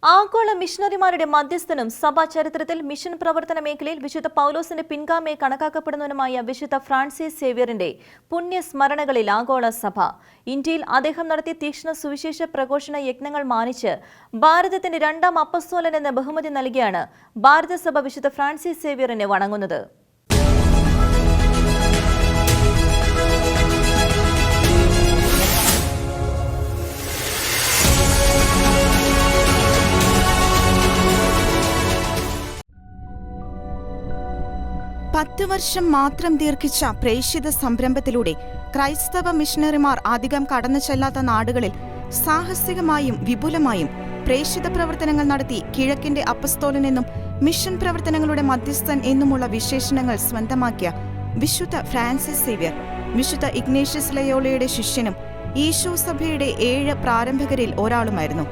ആഗോള മിഷണറിമാരുടെ മധ്യസ്ഥനും സഭാ ചരിത്രത്തിൽ മിഷൻ പ്രവർത്തന മേഖലയിൽ വിശുദ്ധ പൗലോസിന്റെ പിൻഗാമിയെ കണക്കാക്കപ്പെടുന്നവനുമായ വിശുദ്ധ ഫ്രാൻസിസ് സേവ്യറിന്റെ പുണ്യസ്മരണകളിൽ ആഗോള സഭ. ഇന്ത്യയിൽ അദ്ദേഹം നടത്തിയ തീക്ഷ്ണ സുവിശേഷ പ്രഘോഷണ യജ്ഞങ്ങൾ മാനിച്ച് ഭാരതത്തിന്റെ രണ്ടാം അപ്പസ്തോലൻ എന്ന ബഹുമതി നൽകിയാണ് ഭാരതസഭ വിശുദ്ധ ഫ്രാൻസിസ് സേവ്യറിനെ വണങ്ങുന്നത്. പത്ത് വർഷം മാത്രം ദീർഘിച്ച പ്രേക്ഷിത സംരംഭത്തിലൂടെ ക്രൈസ്തവ മിഷണറിമാർ അധികം കടന്നു ചെല്ലാത്ത നാടുകളിൽ സാഹസികമായും വിപുലമായും പ്രേക്ഷിത പ്രവർത്തനങ്ങൾ നടത്തി കിഴക്കിന്റെ അപ്പസ്തോലൻ എന്നും മിഷൻ പ്രവർത്തനങ്ങളുടെ മധ്യസ്ഥൻ എന്നുമുള്ള വിശേഷണങ്ങൾ സ്വന്തമാക്കിയ വിശുദ്ധ ഫ്രാൻസിസ് സേവ്യർ വിശുദ്ധ ഇഗ്നേഷ്യസ് ലയോളയുടെ ശിഷ്യനും ഈശോ സഭയുടെ 7 പ്രാരംഭകരിൽ ഒരാളുമായിരുന്നു.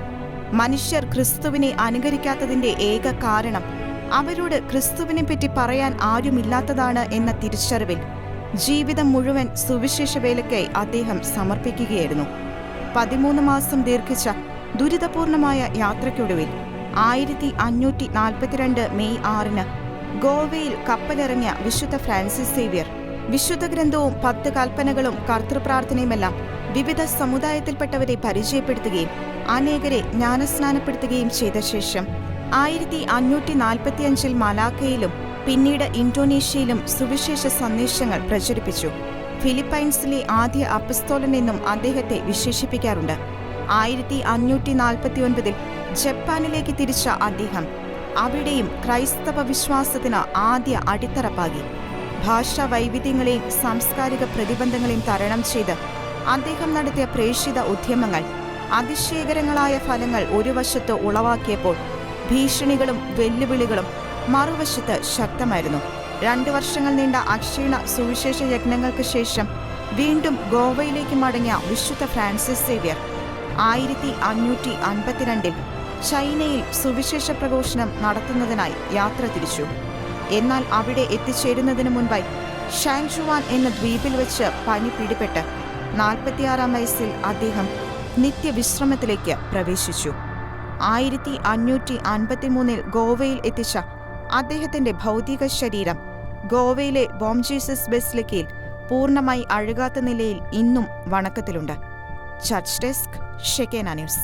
മനുഷ്യർ ക്രിസ്തുവിനെ അനുകരിക്കാത്തതിന്റെ ഏക കാരണം അവരോട് ക്രിസ്തുവിനെ പറ്റി പറയാൻ ആരുമില്ലാത്തതാണ് എന്ന തിരിച്ചറിവിൽ ജീവിതം മുഴുവൻ സുവിശേഷ വേലയ്ക്കായി അദ്ദേഹം സമർപ്പിക്കുകയായിരുന്നു. 13 മാസം ദീർഘിച്ച ദുരിതപൂർണമായ യാത്രയ്ക്കൊടുവിൽ 1542 മെയ് 6 ഗോവയിൽ കപ്പലിറങ്ങിയ വിശുദ്ധ ഫ്രാൻസിസ് സേവ്യർ വിശുദ്ധ ഗ്രന്ഥവും 10 കൽപ്പനകളും കർത്തൃപ്രാർത്ഥനയുമെല്ലാം വിവിധ സമുദായത്തിൽപ്പെട്ടവരെ പരിചയപ്പെടുത്തുകയും അനേകരെ ജ്ഞാനസ്നാനപ്പെടുത്തുകയും ചെയ്ത ശേഷം 1545 മലാക്കയിലും പിന്നീട് ഇന്തോനേഷ്യയിലും സുവിശേഷ സന്ദേശങ്ങൾ പ്രചരിപ്പിച്ചു. ഫിലിപ്പൈൻസിലെ ആദ്യ അപ്പസ്തോലൻ എന്നും അദ്ദേഹത്തെ വിശേഷിപ്പിക്കാറുണ്ട്. 1549 ജപ്പാനിലേക്ക് തിരിച്ച അദ്ദേഹം അവിടെയും ക്രൈസ്തവ വിശ്വാസത്തിന് ആദ്യ അടിത്തറ പാകി. ഭാഷാ വൈവിധ്യങ്ങളെയും സാംസ്കാരിക പ്രതിബന്ധങ്ങളെയും തരണം ചെയ്ത് അദ്ദേഹം നടത്തിയ പ്രേക്ഷിത ഉദ്യമങ്ങൾ അതിശയകരങ്ങളായ ഫലങ്ങൾ ഒരു വശത്ത് ഉളവാക്കിയപ്പോൾ ഭീഷണികളും വെല്ലുവിളികളും മറുവശത്ത് ശക്തമായിരുന്നു. 2 വർഷങ്ങൾ നീണ്ട അക്ഷീണ സുവിശേഷ യജ്ഞങ്ങൾക്ക് ശേഷം വീണ്ടും ഗോവയിലേക്ക് മടങ്ങിയ വിശുദ്ധ ഫ്രാൻസിസ് സേവ്യർ 1552 ചൈനയിൽ സുവിശേഷ പ്രഘോഷണം നടത്തുന്നതിനായി യാത്ര തിരിച്ചു. എന്നാൽ അവിടെ എത്തിച്ചേരുന്നതിന് മുൻപായി ഷാങ്ജുവാൻ എന്ന ദ്വീപിൽ വെച്ച് പനി പിടിപെട്ട് 46-ാം വയസ്സിൽ അദ്ദേഹം നിത്യവിശ്രമത്തിലേക്ക് പ്രവേശിച്ചു. 1553 ഗോവയിൽ എത്തിച്ച അദ്ദേഹത്തിന്റെ ഭൗതിക ശരീരം ഗോവയിലെ ബോം ജീസസ് ബസിലിക്കയിൽ പൂർണ്ണമായി അഴുകാത്ത നിലയിൽ ഇന്നും വണക്കത്തിലുണ്ട്. Church desk, Shekinah news.